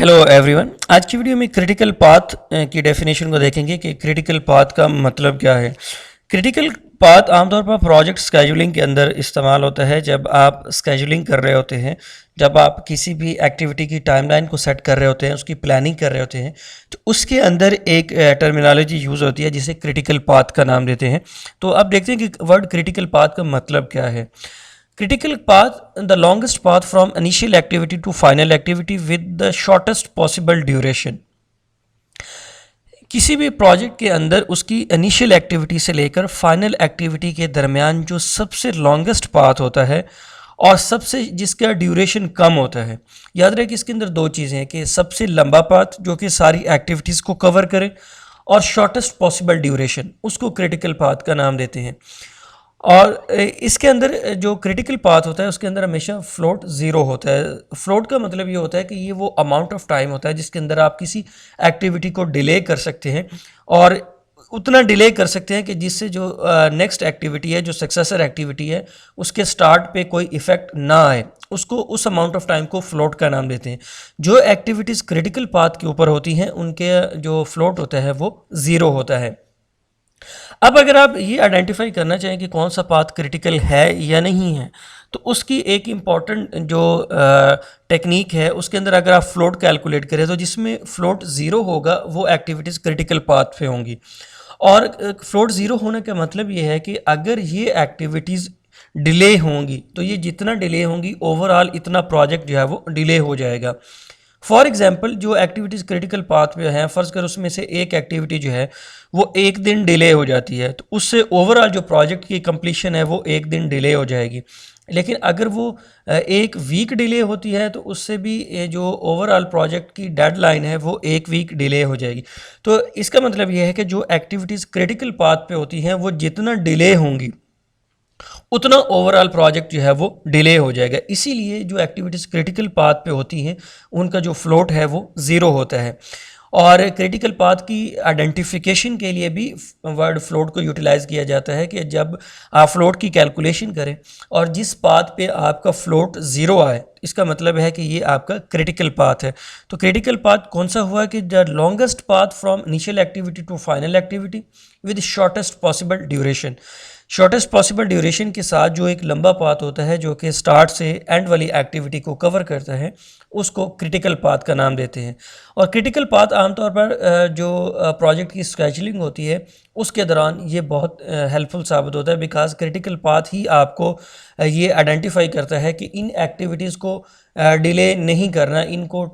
Hello everyone. आज की video में क्रिटिकल पाथ की डेफिनेशन को देखेंगे कि क्रिटिकल पाथ का मतलब क्या है। क्रिटिकल पाथ आमतौर पर प्रोजेक्ट स्केजुलिंग के अंदर इस्तेमाल होता है जब आप स्केजुलिंग कर रहे होते हैं, जब आप किसी भी एक्टिविटी की टाइमलाइन को सेट कर रहे होते हैं, उसकी प्लानिंग कर रहे होते हैं, तो उसके अंदर एक टर्मिनोलॉजी यूज़ होती है जिसे क्रिटिकल पाथ का नाम देते हैं। तो अब देखते हैं कि वर्ड क्रिटिकल पाथ का मतलब क्या है। Critical path, the longest path from initial activity to final activity with the shortest possible duration। किसी भी प्रोजेक्ट के अंदर उसकी इनिशियल एक्टिविटी से लेकर फाइनल एक्टिविटी के दरमियान जो सबसे लॉन्गेस्ट पाथ होता है और सबसे जिसका ड्यूरेशन कम होता है। याद रहे कि इसके अंदर दो चीज़ें हैं कि सबसे लंबा पाथ जो कि सारी एक्टिविटीज़ को कवर करे, और शॉर्टेस्ट पॉसिबल ड्यूरेशन, उसको क्रिटिकल पाथ का नाम देते हैं। और इसके अंदर जो क्रिटिकल पाथ होता है उसके अंदर हमेशा फ्लोट ज़ीरो होता है। फ्लोट का मतलब ये होता है कि ये वो अमाउंट ऑफ टाइम होता है जिसके अंदर आप किसी एक्टिविटी को डिले कर सकते हैं, और उतना डिले कर सकते हैं कि जिससे जो नेक्स्ट एक्टिविटी है, जो सक्सेसर एक्टिविटी है, उसके स्टार्ट पे कोई इफ़ेक्ट ना आए। उसको, उस अमाउंट ऑफ टाइम को फ्लोट का नाम देते हैं। जो एक्टिविटीज़ क्रिटिकल पाथ के ऊपर होती हैं उनके जो फ्लोट होता है वो ज़ीरो होता है। अब अगर आप ये आइडेंटिफाई करना चाहें कि कौन सा पाथ क्रिटिकल है या नहीं है, तो उसकी एक इम्पॉर्टेंट जो टेक्निक है उसके अंदर अगर आप फ्लोट कैलकुलेट करें तो जिसमें फ्लोट ज़ीरो होगा वो एक्टिविटीज़ क्रिटिकल पाथ पे होंगी। और फ्लोट ज़ीरो होने का मतलब ये है कि अगर ये एक्टिविटीज़ डिले होंगी तो ये जितना डिले होंगी ओवरऑल इतना प्रोजेक्ट जो है वो डिले हो जाएगा। फॉर एग्जाम्पल जो एक्टिविटीज़ क्रिटिकल पाथ पे हैं, फ़र्ज़ कर उसमें से एक एक्टिविटी जो है वो एक दिन डिले हो जाती है, तो उससे ओवरऑल जो प्रोजेक्ट की कंप्लीशन है वो एक दिन डिले हो जाएगी। लेकिन अगर वो एक वीक डिले होती है तो उससे भी जो ओवरऑल प्रोजेक्ट की डेडलाइन है वो एक वीक डिले हो जाएगी। तो इसका मतलब ये है कि जो एक्टिविटीज़ क्रिटिकल पाथ पे होती हैं वो जितना डिले होंगी उतना ओवरऑल प्रोजेक्ट जो है वो डिले हो जाएगा। इसीलिए जो एक्टिविटीज़ क्रिटिकल पाथ पे होती हैं उनका जो फ्लोट है वो ज़ीरो होता है। और क्रिटिकल पाथ की आइडेंटिफिकेशन के लिए भी वर्ड फ्लोट को यूटिलाइज़ किया जाता है कि जब आप फ्लोट की कैलकुलेशन करें और जिस पाथ पे आपका फ्लोट ज़ीरो आए, इसका मतलब है कि ये आपका क्रिटिकल पाथ है। तो क्रिटिकल पाथ कौन सा हुआ कि the longest path from initial activity to final activity with shortest possible duration. Shortest possible duration के साथ जो एक लंबा पाथ होता है जो कि स्टार्ट से एंड वाली एक्टिविटी को कवर करता है, उसको क्रिटिकल पाथ का नाम देते हैं। और क्रिटिकल पाथ आमतौर पर जो प्रोजेक्ट की स्केजुलिंग होती है उसके दौरान ये बहुत हेल्पफुल साबित होता है, बिकॉज क्रिटिकल पाथ ही आपको ये आइडेंटिफाई करता है कि इन एक्टिविटीज़ को डिले नहीं करना, इनको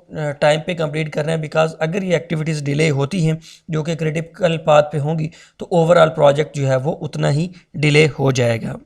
टाइम पे कंप्लीट करना है। बिकॉज अगर ये एक्टिविटीज़ डिले होती हैं जो कि क्रिटिकल पाथ पे होंगी तो ओवरऑल प्रोजेक्ट जो है वो उतना ही डिले हो जाएगा।